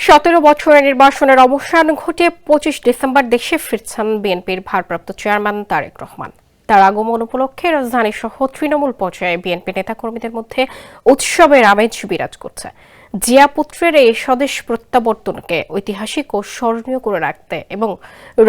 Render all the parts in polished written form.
17 বছরের নির্বাসনের অবসান ঘটে 25 ডিসেম্বর দেশে ফিরছেন বিএনপির ভারপ্রাপ্ত চেয়ারম্যান তারেক রহমান। তার আগমন উপলক্ষে রাজধানী সহ তৃণমূল পর্যায়ে বিএনপি নেতাকর্মীদের মধ্যে উৎসবের আমেজ বিরাজ করছে। জিয়া পুত্রের এই স্বদেশ প্রত্যাবর্তনকে ঐতিহাসিক ও স্মরণীয় করে রাখতে এবং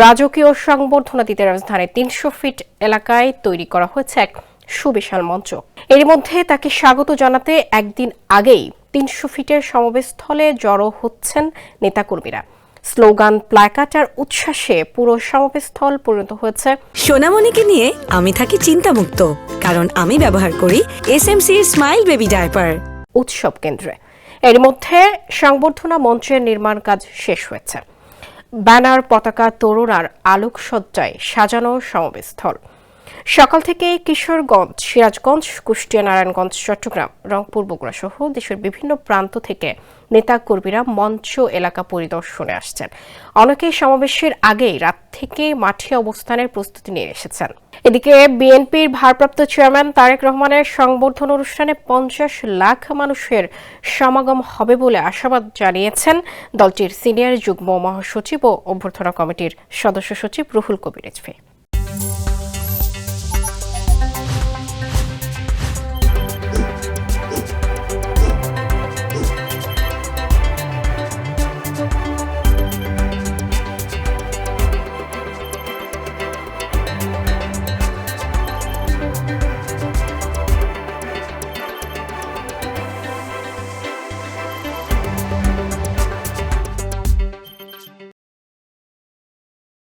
রাজকীয় সংবর্ধনা দিতে রাজধানীর 300 ফিট এলাকায় তৈরি করা হয়েছে এক সুবিশাল মঞ্চ। এর মধ্যে তাকে স্বাগত জানাতে একদিন আগেই 300 ফিটের সমাবেশস্থলে জড়ো হচ্ছেন নেতাকর্মীরা। স্লোগান, প্ল্যাকার্ড আর উচ্ছ্বাসে পুরো সমাবেশস্থল পরিণত হয়েছে। সোনামণিকে নিয়ে আমি থাকি চিন্তামুক্ত, কারণ আমি ব্যবহার করি SMC স্মাইল বেবি ডায়পার। উৎসব কেন্দ্রে এর মধ্যে সংবর্ধনা মঞ্চের নির্মাণ কাজ শেষ হয়েছে। ব্যানার, পতাকা, তোরণ আর আলোকসজ্জায় সাজানো সমাবেশস্থল। সকাল থেকে কিশোরগঞ্জ, সিরাজগঞ্জ, কুষ্টিয়া, নারায়ণগঞ্জ, চট্টগ্রাম, রংপুর, বগুড়া সহ দেশের বিভিন্ন প্রান্ত থেকে নেতাকর্মীরা মঞ্চ এলাকা পরিদর্শনে আসছেন। অনেকেই সমাবেশের আগেই রাত থেকে মাঠে অবস্থানের প্রস্তুতি নিয়ে এসেছেন। এদিকে বিএনপির ভারপ্রাপ্ত চেয়ারম্যান তারেক রহমানের সংবর্ধনা অনুষ্ঠানে 50 লাখ মানুষের সমাগম হবে বলে আশাবাদ জানিয়েছেন দলটির সিনিয়র যুগ্ম মহাসচিব ও অভ্যর্থনা কমিটির সদস্য সচিব রুহুল কবির রিজভী।